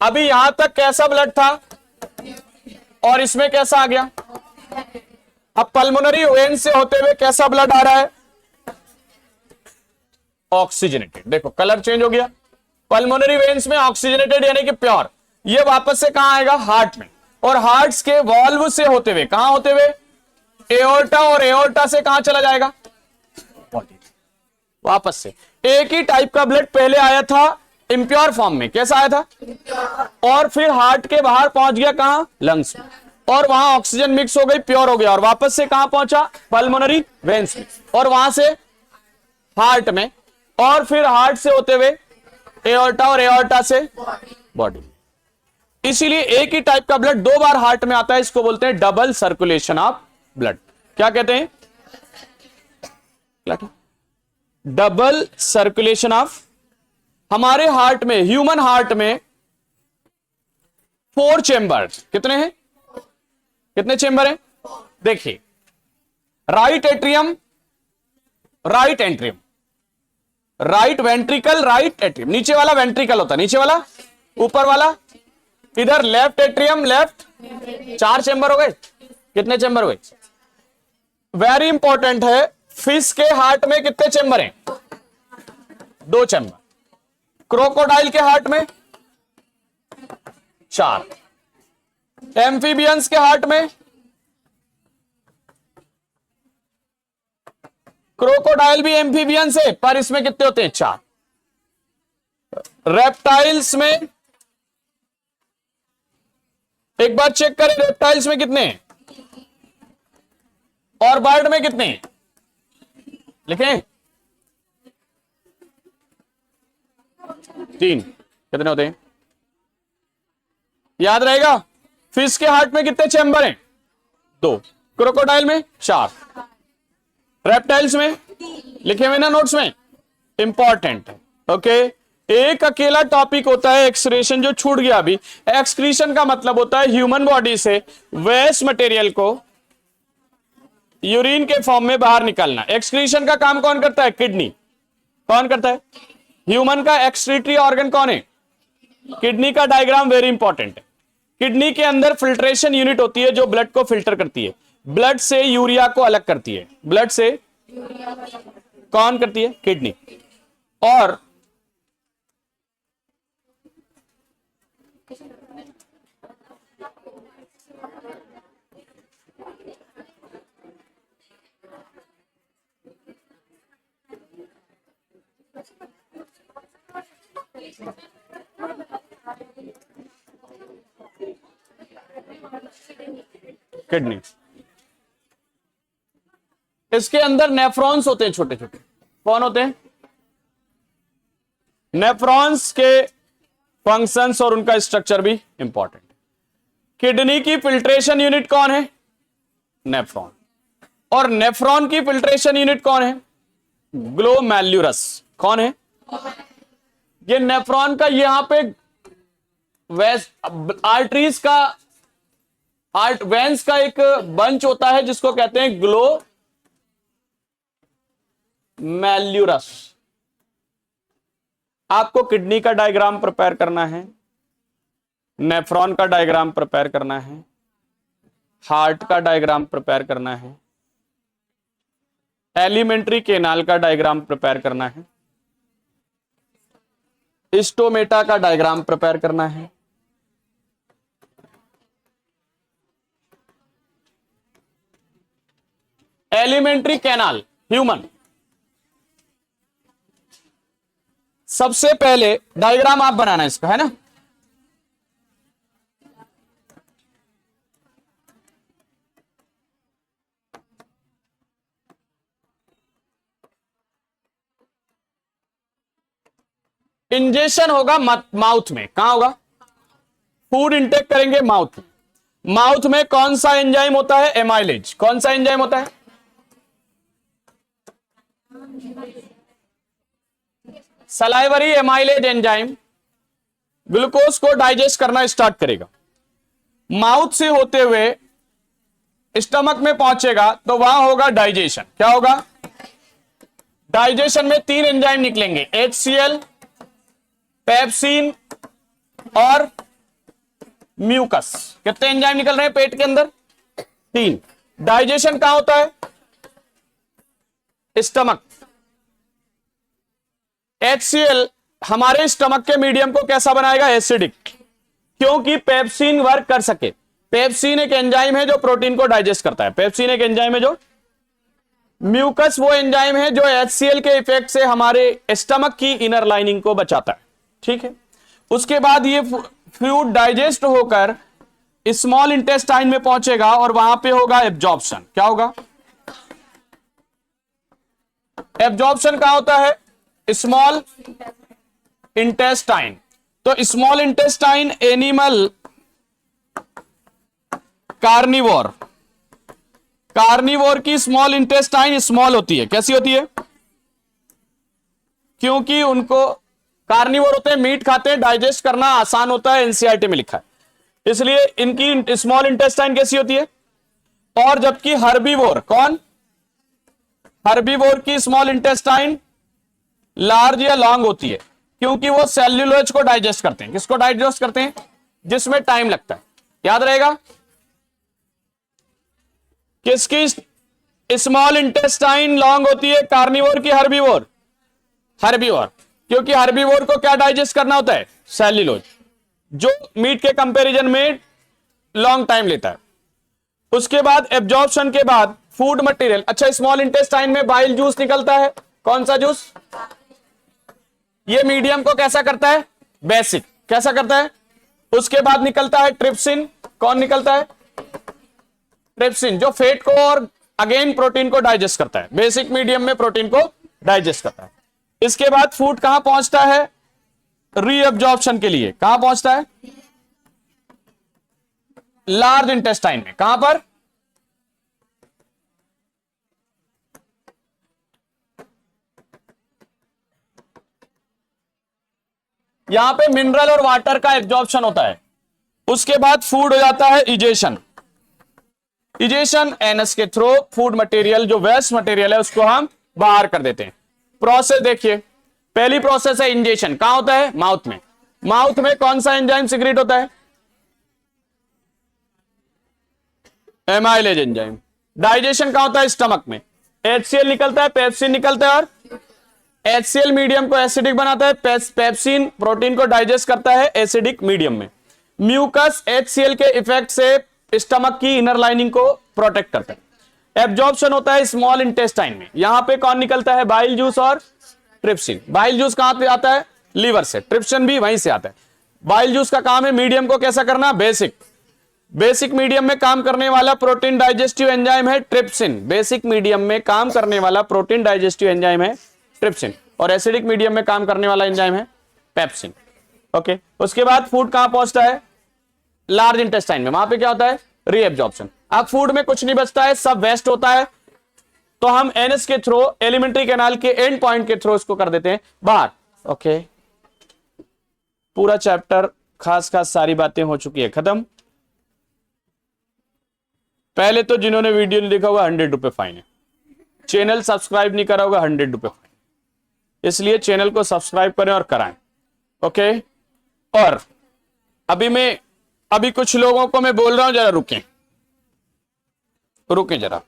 अभी यहां तक कैसा ब्लड था और इसमें कैसा आ गया? अब पल्मोनरी वेन से होते हुए कैसा ब्लड आ रहा है? ऑक्सीजनेटेड। देखो कलर चेंज हो गया। पल्मोनरी वेन्स में ऑक्सीजनेटेड यानी कि प्योर। ये वापस से कहां आएगा? हार्ट में। और हार्ट्स के वॉल्व से होते हुए कहां होते हुए? एओर्टा, और एओर्टा से कहां चला जाएगा? वापस से। एक ही टाइप का ब्लड पहले आया था इम्प्योर फॉर्म में। कैसा आया था? और फिर हार्ट के बाहर पहुंच गया कहां? लंग्स में। और वहां ऑक्सीजन मिक्स हो गई, प्योर हो गया, और वापस से कहां पहुंचा? पल्मोनरी वेन्स में, और वहां से हार्ट में, और फिर हार्ट से होते हुए एओर्टा, और एओर्टा से बॉडी। इसीलिए एक ही टाइप का ब्लड दो बार हार्ट में आता है। इसको बोलते हैं डबल सर्कुलेशन ऑफ ब्लड। क्या कहते हैं? Double circulation of. हमारे हार्ट में, ह्यूमन हार्ट में 4 चेंबर। कितने हैं? कितने चेंबर हैं? देखिए, right atrium right atrium, right ventricle, right atrium. नीचे वाला वेंट्रिकल होता है, नीचे वाला, ऊपर वाला इधर लेफ्ट एट्रियम, लेफ्ट। 4 चेंबर हो गए, कितने चेंबर हुए? वेरी इंपॉर्टेंट है, फिश के हार्ट में कितने चेंबर हैं? 2 चेंबर। क्रोकोडाइल के हार्ट में 4। एम्फीबियंस के हार्ट में, क्रोकोडाइल भी एम्फीबियंस है पर इसमें कितने होते हैं? 4। रेप्टाइल्स में एक बार चेक करें, रेप्टाइल्स में कितने हैं और बर्ड में कितने हैं? लिखें 3। कितने होते हैं? याद रहेगा। फिश के हार्ट में कितने चेंबर हैं? 2। क्रोकोडाइल में 4। रेप्टाइल्स में लिखे हुए ना नोट्स में, इंपॉर्टेंट है। ओके, एक अकेला टॉपिक होता है एक्सक्रीशन, जो छूट गया अभी। एक्सक्रीशन का मतलब होता है ह्यूमन बॉडी से वेस्ट मटेरियल को यूरिन के फॉर्म में बाहर निकालना। एक्सक्रीशन का काम कौन करता है? किडनी। कौन करता है? ह्यूमन का एक्सक्रीटरी ऑर्गन कौन है? किडनी का डायग्राम वेरी इंपॉर्टेंट है। किडनी के अंदर फिल्ट्रेशन यूनिट होती है जो ब्लड को फिल्टर करती है, ब्लड से यूरिया को अलग करती है। ब्लड से कौन करती है? किडनी। और किडनी, इसके अंदर नेफ्रॉन्स होते हैं, छोटे छोटे। कौन होते हैं? नेफ्रॉन्स के फंक्शंस और उनका स्ट्रक्चर भी इंपॉर्टेंट है। किडनी की फिल्ट्रेशन यूनिट कौन है? नेफ्रॉन। और नेफ्रॉन की फिल्ट्रेशन यूनिट कौन है? ग्लोमेरुलस। कौन है? ये नेफ्रॉन का यहां पे आर्टरीज का, वेंस का एक बंच होता है जिसको कहते हैं ग्लोमेरुलस। आपको किडनी का डायग्राम प्रिपेयर करना है, नेफ्रॉन का डायग्राम प्रिपेयर करना है, हार्ट का डायग्राम प्रिपेयर करना है, एलिमेंट्री केनाल का डायग्राम प्रिपेयर करना है, स्टोमेटा का डायग्राम प्रिपेयर करना है, एलिमेंट्री कैनाल ह्यूमन। सबसे पहले डायग्राम आप बनाना इसका, है ना। इंजेक्शन होगा माउथ में। कहां होगा? फूड इंटेक करेंगे माउथ में। माउथ में कौन सा एंजाइम होता है? एमाइलेज। कौन सा एंजाइम होता है? सलाइवरी एमाइलेज एंजाइम ग्लूकोज को डाइजेस्ट करना स्टार्ट करेगा। माउथ से होते हुए स्टमक में पहुंचेगा तो वहां होगा डाइजेशन। क्या होगा? डाइजेशन में 3 एंजाइम निकलेंगे, HCl, पेप्सिन और म्यूकस। कितने एंजाइम निकल रहे हैं पेट के अंदर? 3। डाइजेशन कहां होता है? स्टमक। HCl हमारे स्टमक के मीडियम को कैसा बनाएगा? एसिडिक, क्योंकि पेप्सिन वर्क कर सके। पेप्सिन एक एंजाइम है जो प्रोटीन को डाइजेस्ट करता है। पेप्सिन एक एंजाइम है जो। म्यूकस वो एंजाइम है जो HCl के इफेक्ट से हमारे स्टमक की इनर लाइनिंग को बचाता है। ठीक है। उसके बाद ये फ्लूइड डाइजेस्ट होकर स्मॉल इंटेस्टाइन में पहुंचेगा और वहां पे होगा एब्जॉर्प्शन। क्या होगा? एब्जॉर्प्शन कहां होता है? Small intestine. तो small intestine animal carnivore, carnivore की स्मॉल इंटेस्टाइन स्मॉल होती है। कैसी होती है? क्योंकि उनको कार्निवोर होते हैं, मीट खाते हैं, डाइजेस्ट करना आसान होता है, एनसीईआरटी में लिखा है, इसलिए इनकी स्मॉल इंटेस्टाइन कैसी होती है। और जबकि हर्बीवोर, कौन? हर्बीवोर की स्मॉल इंटेस्टाइन लार्ज या लॉन्ग होती है, क्योंकि वो सेल्यूलोज को डाइजेस्ट करते हैं। किसको डाइजेस्ट करते हैं? जिसमें टाइम लगता है। याद रहेगा, किसकी स्मॉल इंटेस्टाइन लॉन्ग होती है? कार्निवोर की हर्बीवोर? हर्बीवोर, क्योंकि हर्बीवोर को क्या डाइजेस्ट करना होता है? सेल्यूलोज, जो मीट के कंपैरिजन में लॉन्ग टाइम लेता है। उसके बाद एब्जॉर्प्शन के बाद फूड मटेरियल। अच्छा, स्मॉल इंटेस्टाइन में बाइल जूस निकलता है। कौन सा जूस? ये मीडियम को कैसा करता है? बेसिक। कैसा करता है? उसके बाद निकलता है ट्रिप्सिन। कौन निकलता है? ट्रिप्सिन, जो फैट को और अगेन प्रोटीन को डाइजेस्ट करता है। बेसिक मीडियम में प्रोटीन को डाइजेस्ट करता है। इसके बाद फूड कहां पहुंचता है? रीअब्जॉर्प्शन के लिए। कहां पहुंचता है? लार्ज इंटेस्टाइन में। कहां पर? यहां पे मिनरल और वाटर का एब्जॉर्प्शन होता है। उसके बाद फूड हो जाता है इजेशन। इजेशन एनस के थ्रू फूड मटेरियल, जो वेस्ट मटेरियल है, उसको हम बाहर कर देते हैं। प्रोसेस देखिए, पहली प्रोसेस है इंजेशन। कहां होता है? माउथ में। माउथ में कौन सा एंजाइम सिक्रेट होता है? Amylase enzyme. डाइजेशन कहां होता है? स्टमक में। HCl निकलता है, पेप्सिन निकलता है, और HCl मीडियम को एसिडिक बनाता है, पेप्सिन प्रोटीन को डाइजेस्ट करता है एसिडिक मीडियम में। म्यूकस HCl के इफेक्ट से स्टमक की इनर लाइनिंग को प्रोटेक्ट करता है। एब्जॉर्प्शन होता है स्मॉल इंटेस्टाइन में। यहां पे कौन निकलता है? बाइल जूस और ट्रिप्सिन। बाइल जूस कहां पे आता है? लीवर से। ट्रिप्सिन भी वहीं से आता है। बाइल जूस का काम है मीडियम को कैसा करना? बेसिक। बेसिक मीडियम में काम करने वाला प्रोटीन डाइजेस्टिव एंजाइम है ट्रिप्सिन। बेसिक मीडियम में काम करने वाला प्रोटीन डाइजेस्टिव एंजाइम है ट्रिप्सिन, और एसिडिक मीडियम में काम करने वाला एंजाइम है पेप्सिन। ओके, उसके बाद फूड कहां पहुंचता है? लार्ज इंटेस्टाइन में। वहां पे क्या होता है? रीएब्जॉर्प्शन। अब फूड में कुछ नहीं बचता है, सब वेस्ट होता है, तो हम एनएस के थ्रू, एलिमेंट्री कैनाल के एंड पॉइंट के थ्रू इसको कर देते हैं बाहर। ओके, पूरा चैप्टर खास खास सारी बातें हो चुकी है खत्म। पहले तो जिन्होंने वीडियो नहीं देखा होगा 100 रुपए फाइन है। चैनल सब्सक्राइब नहीं करा होगा 100 रुपए फाइन। इसलिए चैनल को सब्सक्राइब करें और कराएं। ओके, और अभी कुछ लोगों को मैं बोल रहा हूं, जरा रुकें जरा।